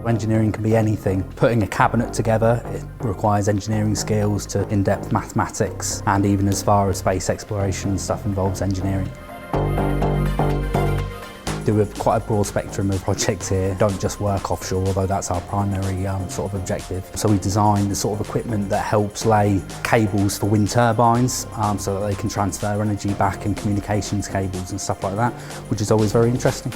Engineering can be anything. Putting a cabinet together, it requires engineering skills to in-depth mathematics, and even as far as space exploration stuff involves engineering. Do quite a broad spectrum of projects here. Don't just work offshore, although that's our primary sort of objective. So we design the sort of equipment that helps lay cables for wind turbines so that they can transfer energy back, and communications cables and stuff like that, which is always very interesting.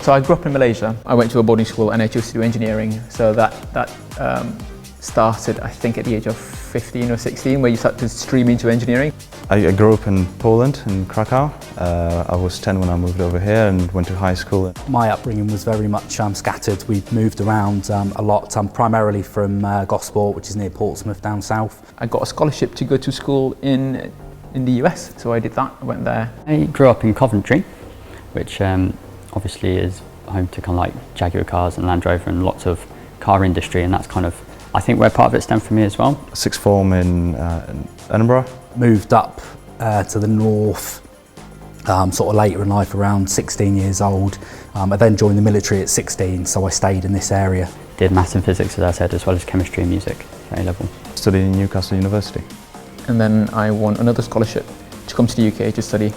So I grew up in Malaysia. I went to a boarding school and I chose to do engineering. So that started, I think, at the age of 15 or 16, where you start to stream into engineering. I grew up in Poland, in Krakow. I was 10 when I moved over here and went to high school. My upbringing was very much scattered. We moved around a lot, primarily from Gosport, which is near Portsmouth down south. I got a scholarship to go to school in the US, so I did that. I went there. I grew up in Coventry, which obviously is home to kind of like Jaguar cars and Land Rover and lots of car industry, and that's kind of, I think, where part of it stemmed from me as well. Sixth form in Edinburgh. Moved up to the north sort of later in life, around 16 years old. I then joined the military at 16, so I stayed in this area. Did maths and physics, as I said, as well as chemistry and music at A level. Studied in Newcastle University. And then I won another scholarship to come to the UK to study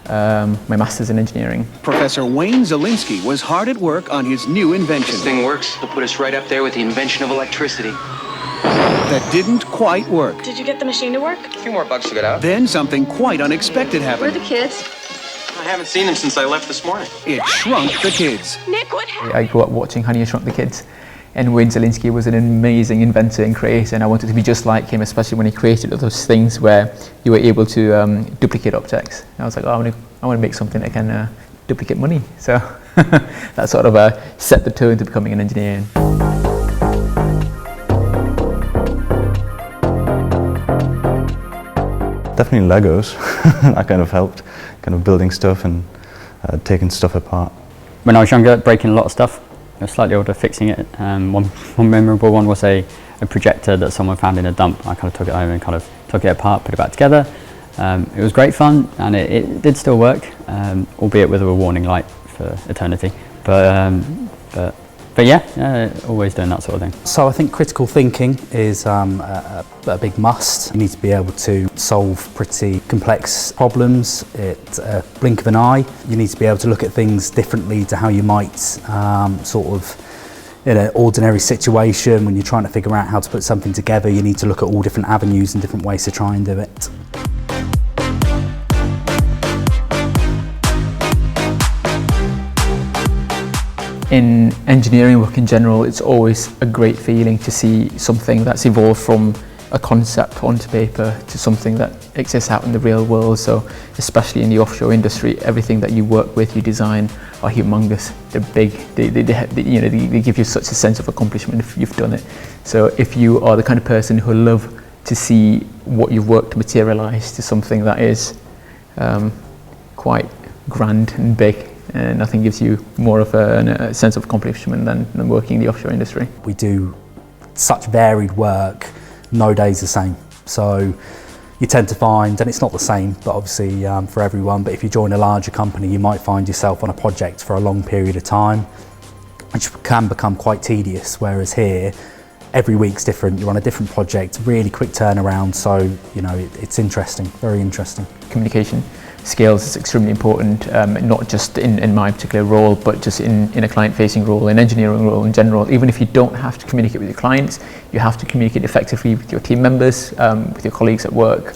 my master's in engineering. Professor Wayne Zielinski was hard at work on his new invention. This thing works. It'll put us right up there with the invention of electricity. That didn't quite work. Did you get the machine to work? A few more bugs to get out. Then something quite unexpected Where are happened. the kids? I haven't seen them since I left this morning. It shrunk the kids. Nick, what happened? I grew up watching Honey, I Shrunk the Kids, and Wayne Zielinski was an amazing inventor and creator, and I wanted to be just like him, especially when he created those things where you were able to duplicate objects. And I was like, oh, I want to make something that can duplicate money. So that sort of set the tone to becoming an engineer. Definitely Legos. That kind of helped, kind of building stuff and taking stuff apart. When I was younger, breaking a lot of stuff. I was slightly older, fixing it. One memorable one was a projector that someone found in a dump. I kind of took it home and kind of took it apart, put it back together. It was great fun, and it did still work, albeit with a warning light for eternity. But yeah, always doing that sort of thing. So I think critical thinking is a big must. You need to be able to solve pretty complex problems at a blink of an eye. You need to be able to look at things differently to how you might sort of in an ordinary situation. When you're trying to figure out how to put something together, you need to look at all different avenues and different ways to try and do it. In engineering work in general, it's always a great feeling to see something that's evolved from a concept onto paper to something that exists out in the real world. So especially in the offshore industry, everything that you work with, you design, are humongous. They're big. They give you such a sense of accomplishment if you've done it. So if you are the kind of person who love to see what you've worked materialize to something that is quite grand and big, nothing gives you more of a sense of accomplishment than working in the offshore industry. We do such varied work, no day's the same. So you tend to find, and it's not the same, but obviously for everyone, but if you join a larger company, you might find yourself on a project for a long period of time, which can become quite tedious, whereas here, every week's different. You're on a different project, really quick turnaround, so it's interesting, very interesting. Communication skills is extremely important, not just in my particular role, but just in a client-facing role, an engineering role in general. Even if you don't have to communicate with your clients, you have to communicate effectively with your team members, with your colleagues at work.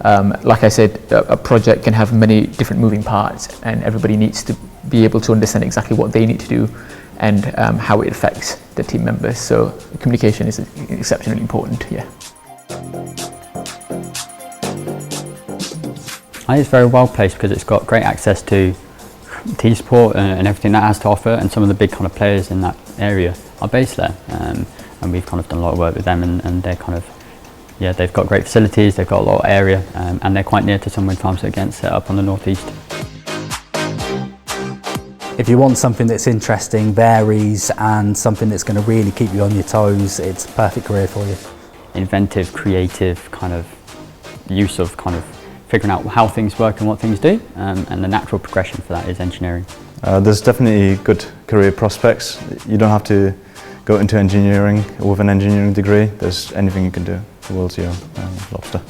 Like I said, a project can have many different moving parts, and everybody needs to be able to understand exactly what they need to do and how it affects the team members. So communication is exceptionally important, yeah. I think it's very well placed because it's got great access to team support and everything that has to offer, and some of the big kind of players in that area are based there. And and we've kind of done a lot of work with them, and they're kind of, yeah, they've got great facilities, they've got a lot of area, and they're quite near to some wind farms that are getting set up on the northeast. If you want something that's interesting, varies, and something that's going to really keep you on your toes, it's a perfect career for you. Inventive, creative kind of use of kind of figuring out how things work and what things do, and the natural progression for that is engineering. There's definitely good career prospects. You don't have to go into engineering with an engineering degree. There's anything you can do. The world's your lobster.